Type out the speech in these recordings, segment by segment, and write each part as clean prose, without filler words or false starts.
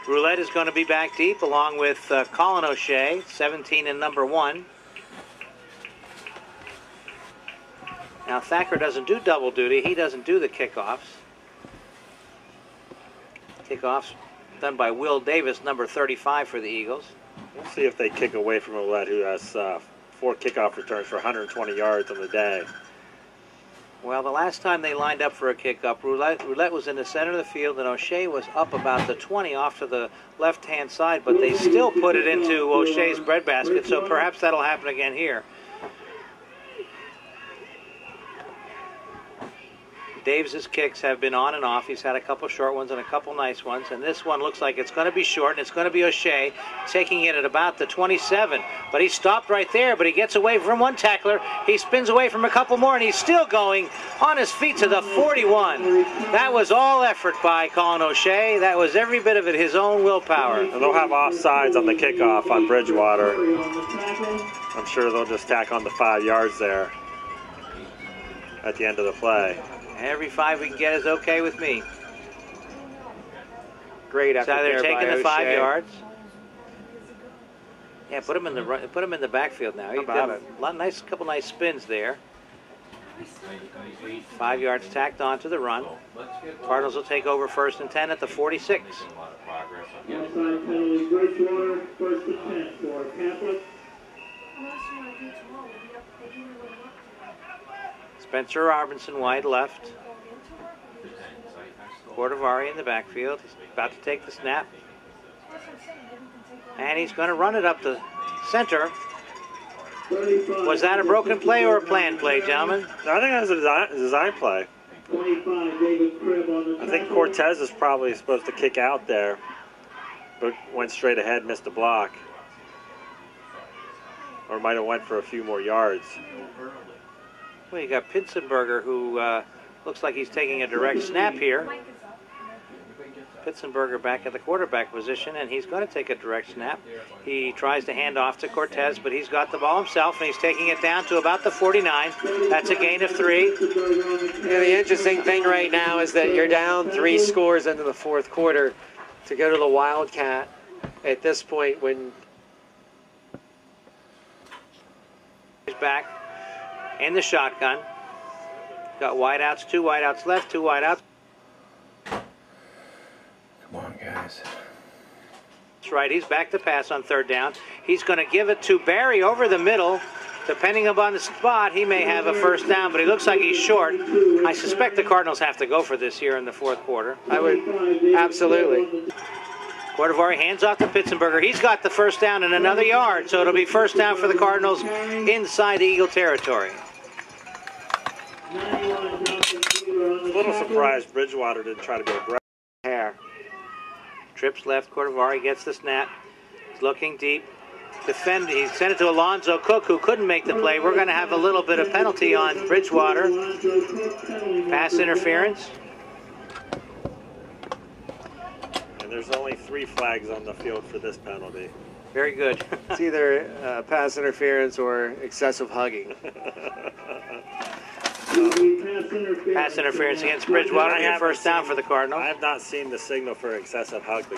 Roulette is going to be back deep along with Colin O'Shea, 17 and number 1. Now Thacker doesn't do double duty. He doesn't do the kickoffs. Kickoffs done by Will Davis, number 35 for the Eagles. We'll see if they kick away from Roulette, who has 4 kickoff returns for 120 yards on the day. Well, the last time they lined up for a kickoff, Roulette was in the center of the field, and O'Shea was up about the 20 off to the left-hand side, but they still put it into O'Shea's breadbasket, so perhaps that'll happen again here. Davis's kicks have been on and off. He's had a couple short ones and a couple nice ones, and this one looks like it's going to be short, and it's going to be O'Shea taking it at about the 27. But he stopped right there, but he gets away from one tackler. He spins away from a couple more, and he's still going on his feet to the 41. That was all effort by Colin O'Shea. That was every bit of it his own willpower. And they'll have offsides on the kickoff on Bridgewater. I'm sure they'll just tack on the 5 yards there at the end of the play. Every 5 we can get is okay with me. Great effort. So they're taking the 5 yards. Yeah, put him in the backfield now. He did a couple nice spins there. 5 yards tacked on to the run. Cardinals will take over 1st and 10 at the 46. Bridgewater, 1st and 10 for Catholic. Spencer Robinson wide left. Cordovari in the backfield. He's about to take the snap. And he's going to run it up the center. Was that a broken play or a planned play, gentlemen? I think that was a design play. I think Cortez is probably supposed to kick out there, but went straight ahead, missed the block. Or might have went for a few more yards. Well, you got Pitzenberger, who looks like he's taking a direct snap here. Pitzenberger back at the quarterback position, and he's going to take a direct snap. He tries to hand off to Cortez, but he's got the ball himself, and he's taking it down to about the 49. That's a gain of 3. Yeah, the interesting thing right now is that you're down 3 scores into the 4th quarter. To go to the Wildcat at this point when he's back in the shotgun. Got wideouts, 2 wideouts left, 2 wideouts. Come on, guys. That's right, he's back to pass on 3rd down. He's going to give it to Barry over the middle. Depending upon the spot, he may have a 1st down, but he looks like he's short. I suspect the Cardinals have to go for this here in the 4th quarter. I would, absolutely. Cordovari hands off to Pitzenberger. He's got the 1st down and another yard, so it'll be 1st down for the Cardinals inside the Eagle territory. A little surprised Bridgewater didn't try to go aggressive. Trips left, Cordovari gets the snap. He's looking deep. He sent it to Alonzo Cook, who couldn't make the play. We're going to have a little bit of penalty on Bridgewater. Pass interference. And there's only 3 flags on the field for this penalty. Very good. It's either pass interference or excessive hugging. Pass interference against Bridgewater. Your 1st down for the Cardinals. I have not seen the signal for excessive hugging.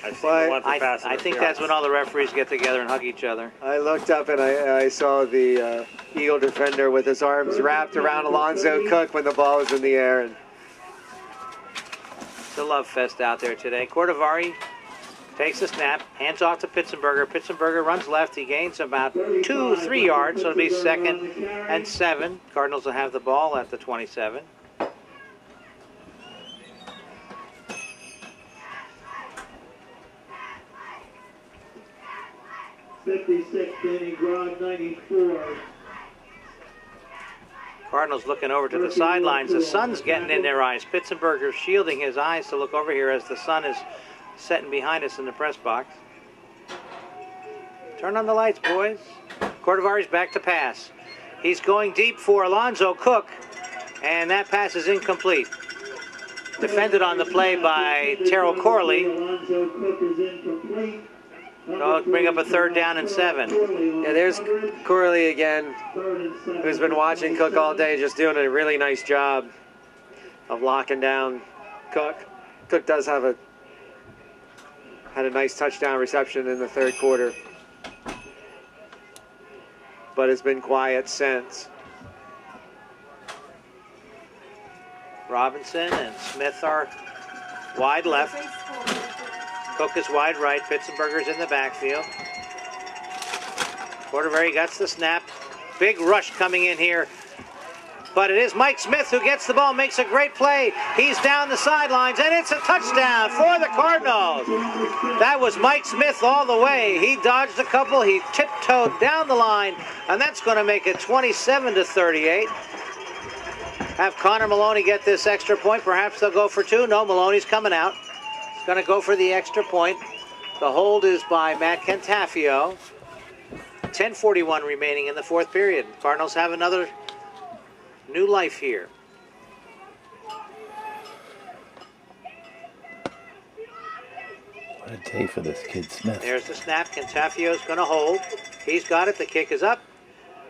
I've seen Well, the one for pass I think that's when all the referees get together and hug each other. I looked up and I saw the Eagle defender with his arms wrapped around Alonzo Cook when the ball was in the air. And It's a love fest out there today. Cordovari takes the snap, hands off to Pitzenberger. Pitzenberger runs left. He gains about 2-3 yards, so it'll be 2nd and 7. Cardinals will have the ball at the 27. Cardinals looking over to the sidelines. The sun's getting in their eyes. Pitzenberger shielding his eyes to look over here as the sun is setting behind us in the press box. Turn on the lights, boys. Cordovari's back to pass. He's going deep for Alonzo Cook, and that pass is incomplete. Defended on the play by Terrell Corley. They'll bring up a 3rd down and 7. yeah, there's Corley again, who's been watching Cook all day, just doing a really nice job of locking down Cook. Cook does have a had a nice touchdown reception in the third quarter, but has been quiet since. Robinson and Smith are wide left. Cook is wide right. Pitzenberger's in the backfield. Porterberry gets the snap. Big rush coming in here. But it is Mike Smith who gets the ball, makes a great play. He's down the sidelines, and it's a touchdown for the Cardinals. That was Mike Smith all the way. He dodged a couple. He tiptoed down the line, and that's going to make it 27-38. Have Connor Maloney get this extra point. Perhaps they'll go for two. No, Maloney's coming out. He's going to go for the extra point. The hold is by Matt Cantafio. 10:41 remaining in the fourth period. Cardinals have another new life here. What a day for this kid, Smith. There's the snap. Cantafio's going to hold. He's got it. The kick is up.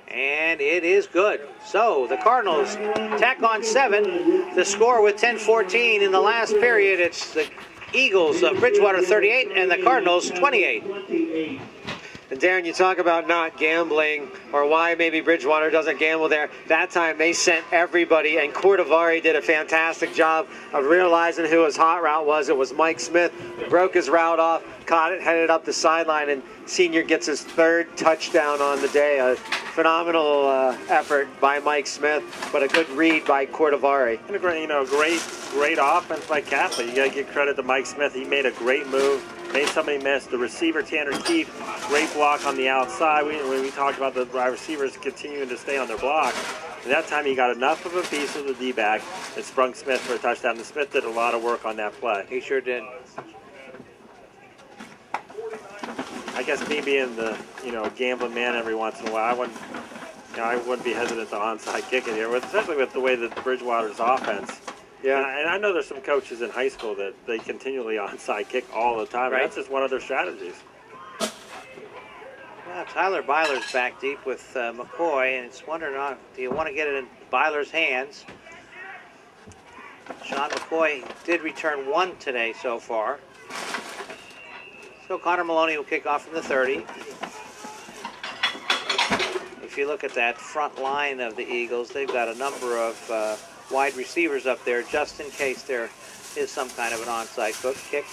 And it is good. So the Cardinals tack on 7. The score with 10:14 in the last period. It's the Eagles of Bridgewater 38 and the Cardinals 28. And Darren, you talk about not gambling or why maybe Bridgewater doesn't gamble there. That time they sent everybody, and Cordovari did a fantastic job of realizing who his hot route was. It was Mike Smith. Broke his route off, caught it, headed up the sideline, and Senior gets his third touchdown on the day. A phenomenal effort by Mike Smith, but a good read by Cordovari. And a great offense by Catholic. You got to give credit to Mike Smith. He made a great move. Made somebody miss. The receiver, Tanner Keefe, great block on the outside. When we talked about the wide receivers continuing to stay on their block, and that time he got enough of a piece of the D-back and sprung Smith for a touchdown. And Smith did a lot of work on that play. He sure did. I guess me being the gambling man every once in a while, I wouldn't be hesitant to onside kick it here, especially with the way that Bridgewater's offense. Yeah, and I know there's some coaches in high school that they continually onside kick all the time. Right. That's just one of their strategies. Well, Tyler Byler's back deep with McCoy, and it's wondering, do you want to get it in Byler's hands? Sean McCoy did return 1 today so far. So Connor Maloney will kick off from the 30. If you look at that front line of the Eagles, they've got a number of wide receivers up there just in case there is some kind of an onside kick.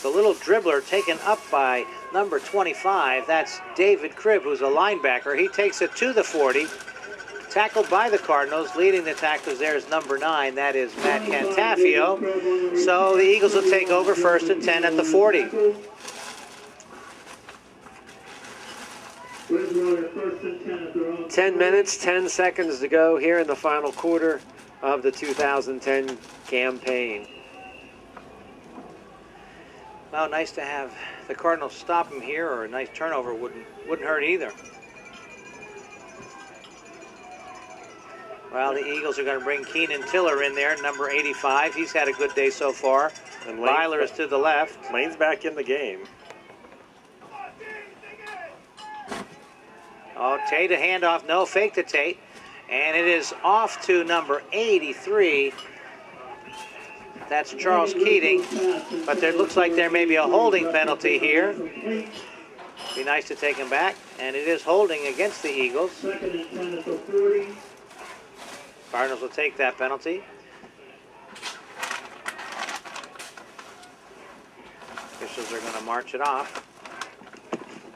The little dribbler taken up by number 25. That's David Cribb, who's a linebacker. He takes it to the 40. Tackled by the Cardinals. Leading the tacklers there is number 9. That is Matt Cantafio. So the Eagles will take over 1st and 10 at the 40. 10 minutes, 10 seconds to go here in the final quarter of the 2010 campaign. Well, nice to have the Cardinals stop him here, or a nice turnover wouldn't hurt either. Well, the Eagles are going to bring Keenan Tiller in there, number 85. He's had a good day so far. And Byler is to the left. Lane's back in the game. Oh, Tate a handoff. No, fake to Tate. And it is off to number 83. That's Charles Keating. But it looks like there may be a holding penalty here. Be nice to take him back. And it is holding against the Eagles. Cardinals will take that penalty. Officials are going to march it off.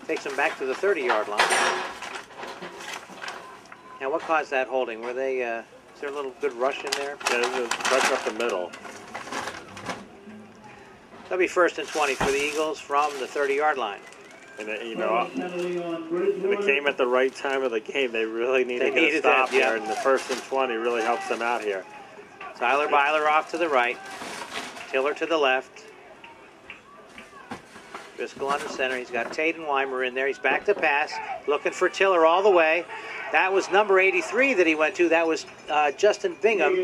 Takes them back to the 30-yard line. Now, what caused that holding? Were they, is there a little good rush in there? Yeah, there's a rush up the middle. That'll be 1st and 20 for the Eagles from the 30-yard line. And it came at the right time of the game. They really needed to get a stop that, yeah. here, and the 1st and 20 really helps them out here. Tyler Byler off to the right. Tiller to the left. Driscoll under center. He's got Tate and Weimer in there. He's back to pass. Looking for Tiller all the way. That was number 83 that he went to. That was Justin Bingham.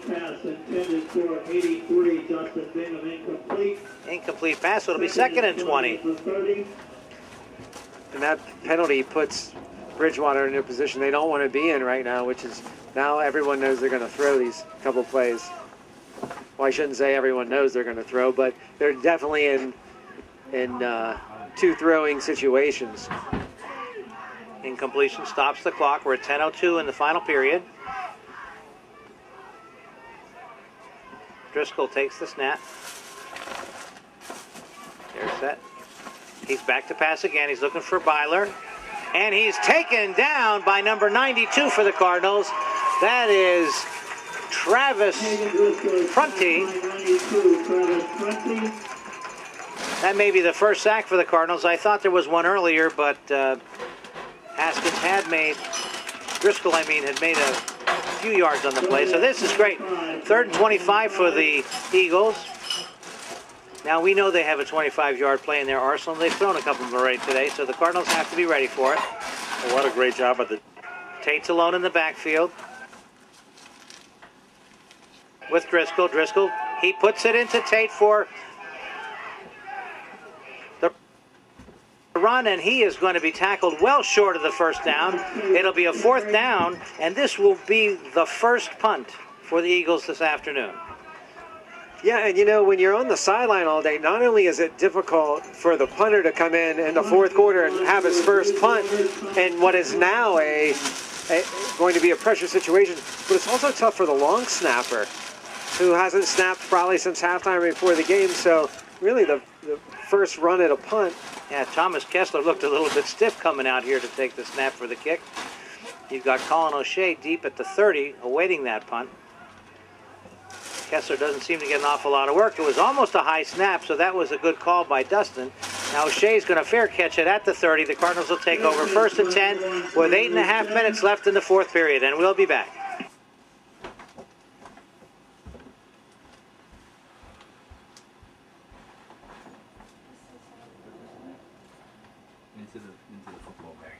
Pass intended for 83. Justin Bingham incomplete. Incomplete pass. So it'll be 2nd and 20. And that penalty puts Bridgewater in a position they don't want to be in right now, which is now everyone knows they're going to throw these couple plays. well, I shouldn't say everyone knows they're going to throw, but they're definitely in two throwing situations. Incompletion stops the clock. We're at 10:02 in the final period. Driscoll takes the snap. They're set. He's back to pass again. He's looking for Byler. And he's taken down by number 92 for the Cardinals. That is Travis Prunty. That may be the first sack for the Cardinals. I thought there was one earlier, but Haskins had made, Driscoll, had made a few yards on the play. So this is great. 3rd and 25 for the Eagles. Now we know they have a 25-yard play in their arsenal. They've thrown a couple of them already today, so the Cardinals have to be ready for it. Well, what a great job of the... Tate's alone in the backfield with Driscoll. Driscoll, he puts it into Tate for the run, and he is going to be tackled well short of the first down. It'll be a 4th down, and this will be the first punt for the Eagles this afternoon. Yeah, and you know, when you're on the sideline all day, not only is it difficult for the punter to come in the 4th quarter and have his first punt in what is now going to be a pressure situation, but it's also tough for the long snapper, who hasn't snapped probably since halftime before the game. So really the first run at a punt. Yeah, Thomas Kessler looked a little bit stiff coming out here to take the snap for the kick. You've got Colin O'Shea deep at the 30 awaiting that punt. Kessler doesn't seem to get an awful lot of work. It was almost a high snap, so that was a good call by Dustin. Now O'Shea's going to fair catch it at the 30. The Cardinals will take over 1st and 10 with 8.5 minutes left in the 4th period, and we'll be back. Into the football bag.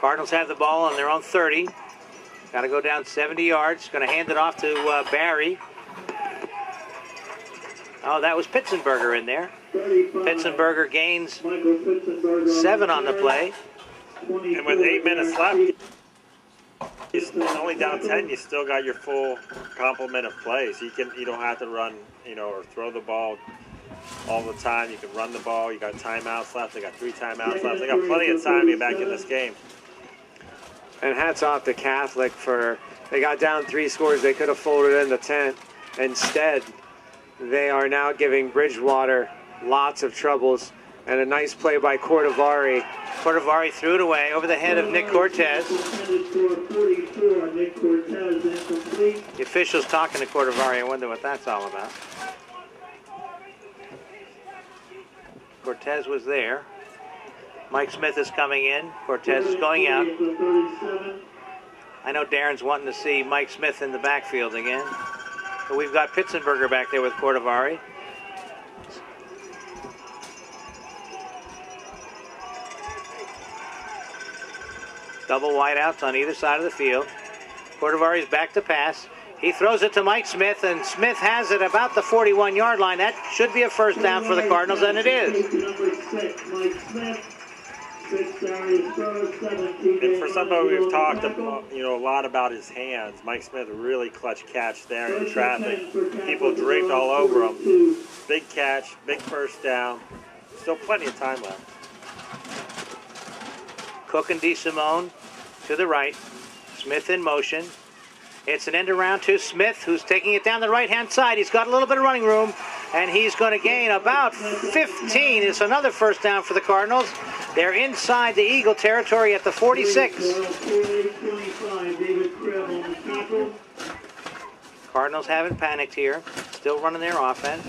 Cardinals have the ball on their own 30. Got to go down 70 yards. Going to hand it off to Barry. Oh, that was Pitzenberger in there. Pitzenberger gains 7 on the play. And with 8 minutes left, you're only down 10. You still got your full complement of plays. You don't have to run, or throw the ball all the time. You can run the ball. You got timeouts left. They got 3 timeouts left. They got plenty of time to get back in this game. And hats off to Catholic they got down 3 scores. They could have folded in the tent. Instead, they are now giving Bridgewater lots of troubles. And a nice play by Cordovari. Cordovari threw it away over the head of Nick Cortez. The official's talking to Cordovari. I wonder what that's all about. Cortez was there. Mike Smith is coming in. Cortez is going out. I know Darren's wanting to see Mike Smith in the backfield again. But we've got Pitzenberger back there with Cordovari. Double wideouts on either side of the field. Cordovari's back to pass. He throws it to Mike Smith, and Smith has it about the 41-yard line. That should be a first down for the Cardinals, and it is. And for somebody we've talked about, a lot about his hands, Mike Smith, a really clutch catch there in traffic. People draped all over him. Big catch, big first down. Still plenty of time left. Cook and DeSimone to the right. Smith in motion. It's an end around to Smith, who's taking it down the right-hand side. He's got a little bit of running room, and he's going to gain about 15. It's another first down for the Cardinals. They're inside the Eagle territory at the 46. Cardinals haven't panicked here. Still running their offense.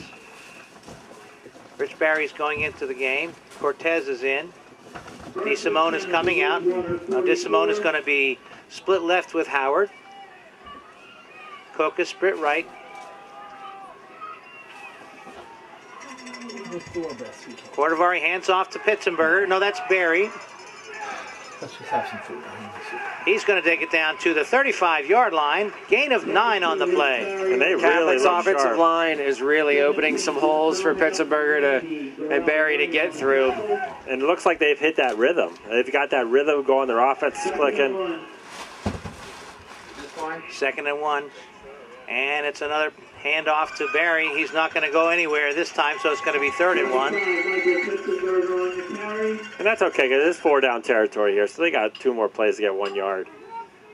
Rich Barry's going into the game. Cortez is in. DeSimone is coming out. Now DeSimone is going to be split left with Howard. Cook is split right. Cordovari hands off to Pitzenberger. No, that's Barry. Let's just have some food. He's going to take it down to the 35-yard line. Gain of 9 on the play. And they really Catholic's look offensive sharp. line is really opening some holes for Pittsburgh and Barry to get through. And it looks like they've hit that rhythm. They've got that rhythm going. Their offense is clicking. 2nd and 1. And it's another handoff to Barry. He's not going to go anywhere this time, so it's going to be 3rd and 1. And that's okay, because it's 4-down territory here, so they got 2 more plays to get 1 yard.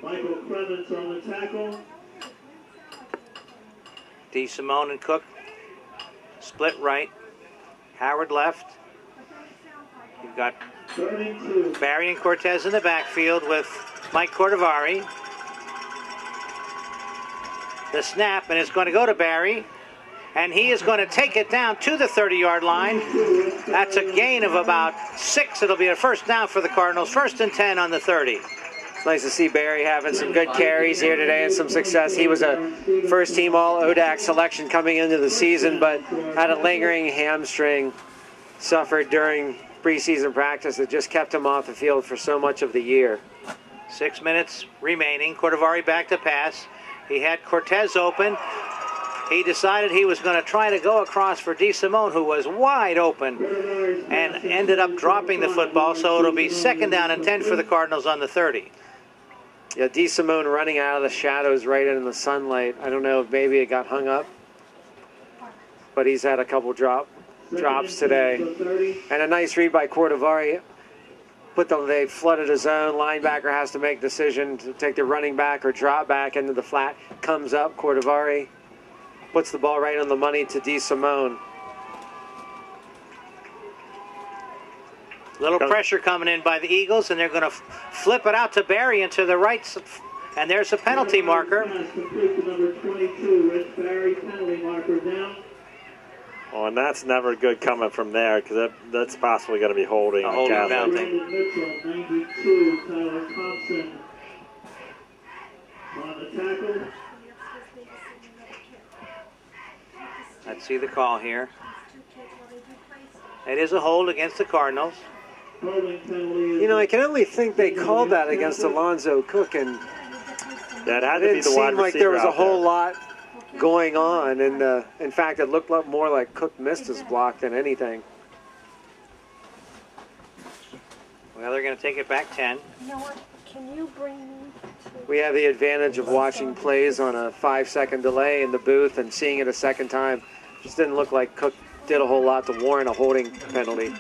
Michael Clemens on the tackle. D. Simone and Cook split right. Howard left. You've got 32. Barry and Cortez in the backfield with Mike Cordovari. The snap, and it's going to go to Barry, and he is going to take it down to the 30-yard line. That's a gain of about 6. It'll be a first down for the Cardinals. 1st and 10 on the 30. It's nice to see Barry having some good carries here today and some success. He was a first-team All-ODAC selection coming into the season, but had a lingering hamstring suffered during preseason practice that just kept him off the field for so much of the year. 6 minutes remaining. Cordovari back to pass. He had Cortez open. He decided he was going to try to go across for D. Simone, who was wide open, and ended up dropping the football, so it'll be 2nd down and 10 for the Cardinals on the 30. Yeah, D. Simone running out of the shadows right in the sunlight. I don't know if maybe it got hung up, but he's had a couple drops today. And a nice read by Cordovari. They flooded his zone. Linebacker has to make a decision to take the running back or drop back into the flat. Comes up, Cordovari puts the ball right on the money to D. Simone. Little pressure coming in by the Eagles, and they're going to flip it out to Barry and to the right, and there's a penalty marker. Number 22, Rich Barry, penalty marker down. Oh, and that's never good coming from there, because that's possibly going to be holding. A holding Catholic. penalty. Mitchell, 92, Tyler Thompson on the tackle. Let's see the call here. It is a hold against the Cardinals. Holding penalty. You know, I can only think they called that against Alonzo Cook, and Yeah, it had it to be didn't the wide seem like there was a receiver out whole there. lot going on. And in fact, it looked more like Cook missed his block than anything. Well, they're going to take it back 10. You know what? Can you bring me to... We have the advantage of watching plays on a 5-second delay in the booth and seeing it a second time. Just didn't look like Cook did a whole lot to warrant a holding penalty.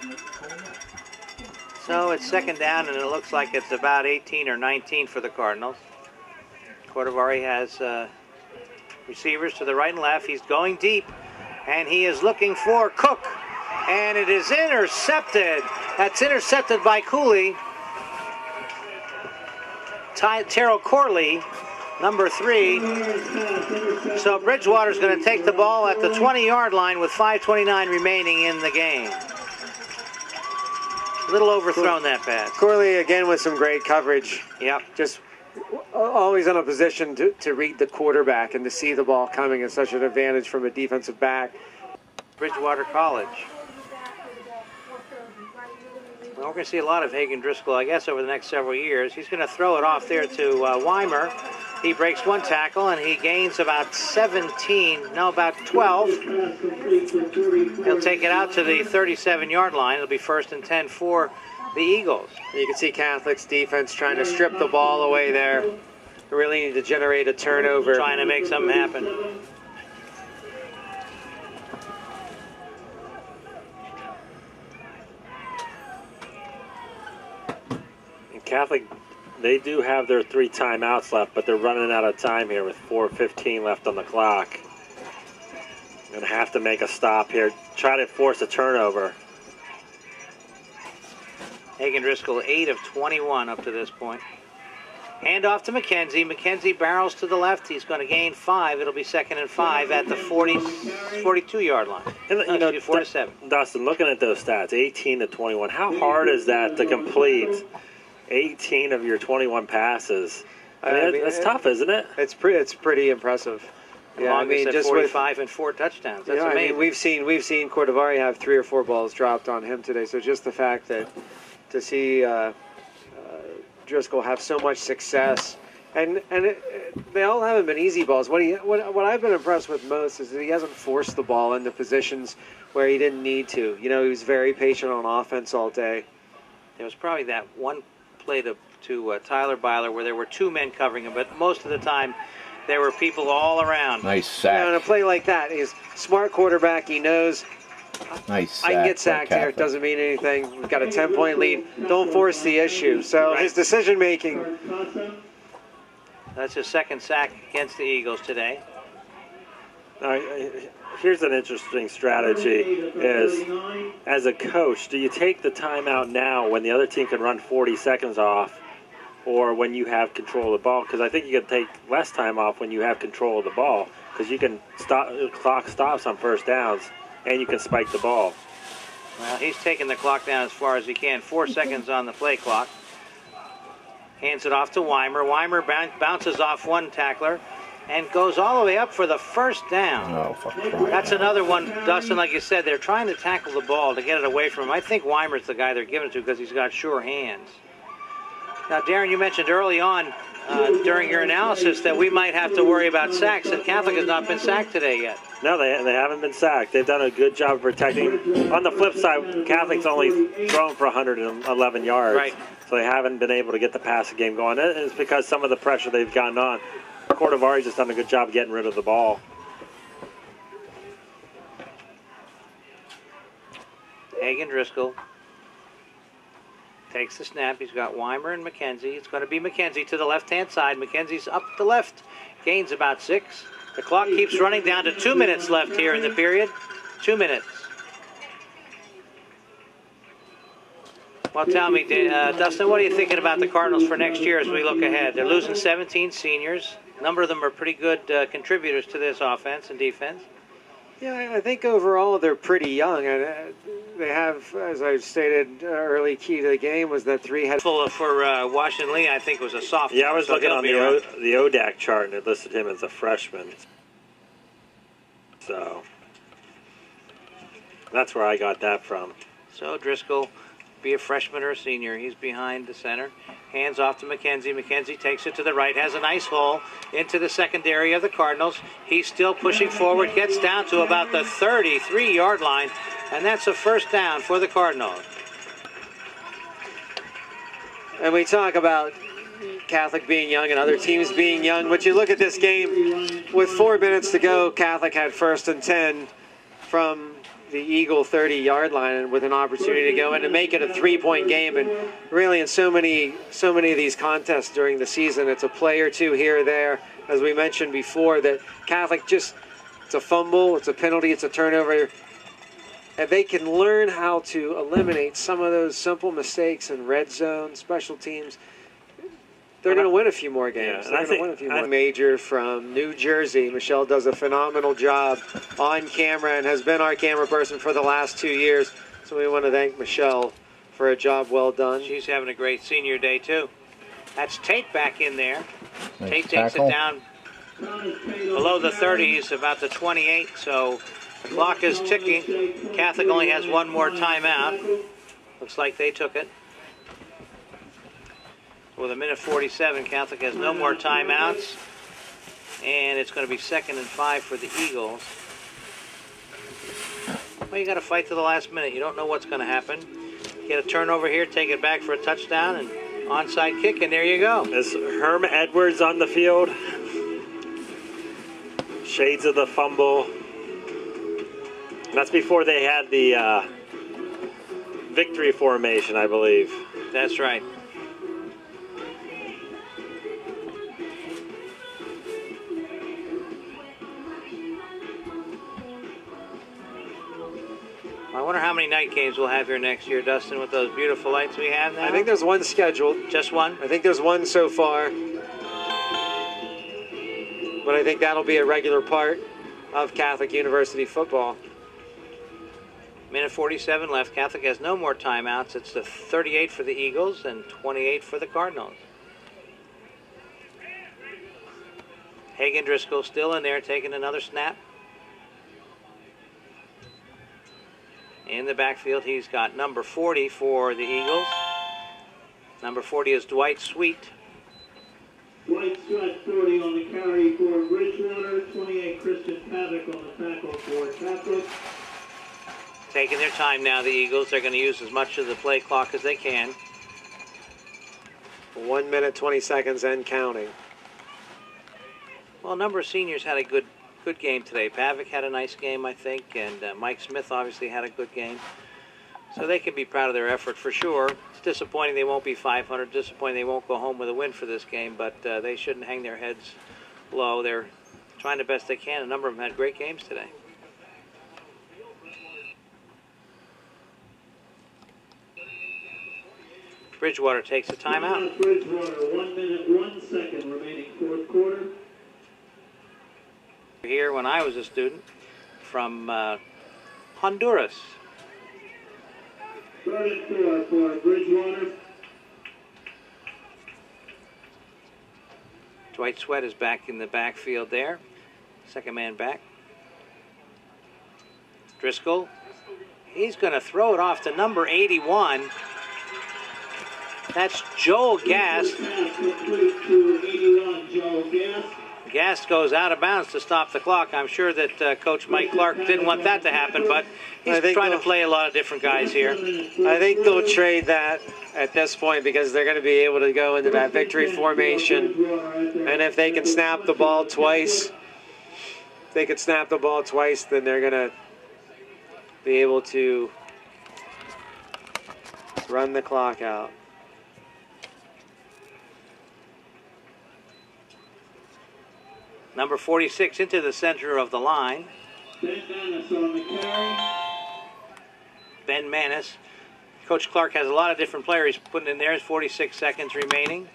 So it's 2nd down, and it looks like it's about 18 or 19 for the Cardinals. Cordovari has receivers to the right and left. He's going deep, and he is looking for Cook, and it is intercepted. That's intercepted by Cooley. Terrell Corley, number 3. So Bridgewater's going to take the ball at the 20-yard line with 5:29 remaining in the game. A little overthrown, that pass. Corley again with some great coverage. Yep. Just always in a position to read the quarterback and to see the ball coming is such an advantage from a defensive back. Bridgewater College. Well, we're going to see a lot of Hagen Driscoll, I guess, over the next several years. He's going to throw it off there to Weimer. He breaks one tackle, and he gains about 12. He'll take it out to the 37-yard line. It'll be 1st and 10 for the Eagles. You can see Catholic's defense trying to strip the ball away there. They really need to generate a turnover. Trying to make something happen. Catholic, they do have their 3 timeouts left, but they're running out of time here with 4:15 left on the clock. Going to have to make a stop here, try to force a turnover. Hagen Driscoll, 8 of 21 up to this point. Hand off to McKenzie. McKenzie barrels to the left. He's going to gain 5. It'll be 2nd and 5 at the 42-yard line. And, 4 to 7. Dustin, looking at those stats, 18 to 21, how hard is that to complete 18 of your 21 passes? I mean, that's tough, isn't it? It's pretty impressive. Yeah, I mean, just 45 and 4 touchdowns. That's amazing. I mean, we've seen Cordovari have 3 or 4 balls dropped on him today. So just the fact that to see Driscoll have so much success. And they all haven't been easy balls. What I've been impressed with most is that he hasn't forced the ball into positions where he didn't need to. You know, he was very patient on offense all day. There was probably that one play to Tyler Byler where there were two men covering him, but most of the time there were people all around. Nice sack. You know, in a play like that, he's a smart quarterback. He knows Nice sack. I can get sacked here. It doesn't mean anything. We've got a 10-point lead. Don't force the issue. So his decision making. That's his second sack against the Eagles today. Here's an interesting strategy is, as a coach, do you take the timeout now when the other team can run 40 seconds off, or when you have control of the ball? Because I think you can take less time off when you have control of the ball, because you can stop, the clock stops on first downs, and you can spike the ball. Well, he's taking the clock down as far as he can. 4 seconds on the play clock. Hands it off to Weimer. Weimer bounces off one tackler and goes all the way up for the first down. Oh, fuck. That's another one, Dustin, like you said, they're trying to tackle the ball to get it away from him. I think Weimer's the guy they're giving it to because he's got sure hands. Now, Darren, you mentioned early on during your analysis that we might have to worry about sacks, and Catholic has not been sacked today yet. No, they haven't been sacked. They've done a good job of protecting. On the flip side, Catholic's only thrown for 111 yards. Right. So they haven't been able to get the passing game going. It's because some of the pressure they've gotten on. Cordovari's just done a good job getting rid of the ball. Hagen Driscoll takes the snap. He's got Weimer and McKenzie. It's going to be McKenzie to the left-hand side. McKenzie's up the left. Gains about 6. The clock keeps running down to 2 minutes left here in the period. 2 minutes. Well, tell me, Dustin, what are you thinking about the Cardinals for next year as we look ahead? They're losing 17 seniors. A number of them are pretty good contributors to this offense and defense. Yeah, I think overall they're pretty young. And they have, as I stated, early key to the game was that 3 had. For Washington Lee, I think was a sophomore. Yeah, I was looking on the ODAC chart, and it listed him as a freshman. So that's where I got that from. So Driscoll, be a freshman or a senior. He's behind the center. Hands off to McKenzie. McKenzie takes it to the right. Has a nice hole into the secondary of the Cardinals. He's still pushing forward. Gets down to about the 33-yard line. And that's a first down for the Cardinals. And we talk about Catholic being young and other teams being young. But you look at this game, with 4 minutes to go, Catholic had 1st and 10 from the Eagle 30-yard line, and with an opportunity to go in and make it a 3-point game. And really, in so many of these contests during the season, it's a play or two here or there. As we mentioned before, that Catholic just, it's a fumble, it's a penalty, it's a turnover. And they can learn how to eliminate some of those simple mistakes in red zone, special teams. They're going to win a few more games. Yeah, They're going to win a few more. Major from New Jersey. Michelle does a phenomenal job on camera and has been our camera person for the last 2 years. So we want to thank Michelle for a job well done. She's having a great senior day, too. That's Tate back in there. Nice Tate takes tackle. it down below the 30s, about the 28. So the clock is ticking. Catholic only has one more timeout. Looks like they took it. With a minute 47, Catholic has no more timeouts. And it's going to be 2nd and 5 for the Eagles. Well, you got to fight to the last minute. You don't know what's going to happen. Get a turnover here, take it back for a touchdown, and onside kick, and there you go. Is Herm Edwards on the field? Shades of the fumble. That's before they had the victory formation, I believe. That's right. I wonder how many night games we'll have here next year, Dustin, with those beautiful lights we have now. I think there's one scheduled. Just one? I think there's one so far. But I think that'll be a regular part of Catholic University football. Minute 47 left. Catholic has no more timeouts. It's the 38 for the Eagles and 28 for the Cardinals. Hagen Driscoll still in there, taking another snap. In the backfield, he's got number 40 for the Eagles. Number 40 is Dwight Sweet. Dwight Sweat, 40 on the carry for Bridgewater. 28, Christian Pavick on the tackle for Catholic. Taking their time now, the Eagles. They're going to use as much of the play clock as they can. 1 minute, 20 seconds and counting. Well, a number of seniors had a good game today. Pavick had a nice game, I think, and Mike Smith obviously had a good game. So they can be proud of their effort for sure. It's disappointing they won't be 500, disappointing they won't go home with a win for this game, but they shouldn't hang their heads low. They're trying the best they can. A number of them had great games today. Bridgewater takes a timeout. Bridgewater, 1 minute, 1 second remaining, fourth quarter. Here when I was a student from Honduras. 3rd and 4 for Bridgewater. Dwight Sweat is back in the backfield there. Second man back. Driscoll. He's going to throw it off to number 81. That's Joel Gast. Gast goes out of bounds to stop the clock. I'm sure that Coach Mike Clark didn't want that to happen, but he's trying to play a lot of different guys here. I think they'll trade that at this point because they're going to be able to go into that victory formation. And if they can snap the ball twice, then they're going to be able to run the clock out. Number 46 into the center of the line. Ben Manis on the carry. Ben Manis. Coach Clark has a lot of different players putting in there. There's 46 seconds remaining.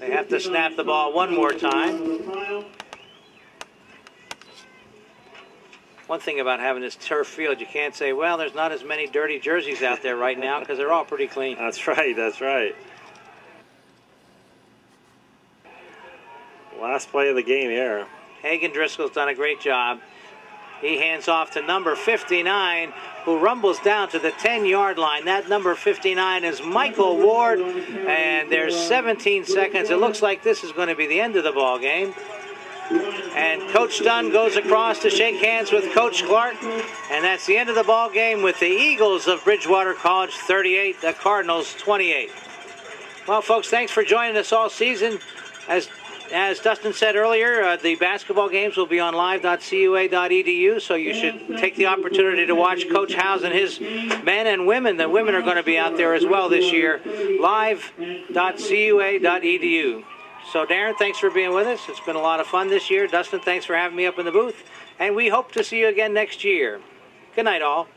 They have to snap the ball one more time. One thing about having this turf field, you can't say, well, there's not as many dirty jerseys out there right now because they're all pretty clean. That's right, that's right. Last play of the game here. Hagen Driscoll's done a great job. He hands off to number 59, who rumbles down to the 10-yard line. That number 59 is Michael Ward, and there's 17 seconds. It looks like this is going to be the end of the ball game. And Coach Dunn goes across to shake hands with Coach Clark, and that's the end of the ball game with the Eagles of Bridgewater College 38, the Cardinals 28. Well, folks, thanks for joining us all season. As Dustin said earlier, the basketball games will be on live.cua.edu, so you should take the opportunity to watch Coach House and his men and women. The women are going to be out there as well this year, live.cua.edu. So, Darren, thanks for being with us. It's been a lot of fun this year. Dustin, thanks for having me up in the booth, and we hope to see you again next year. Good night, all.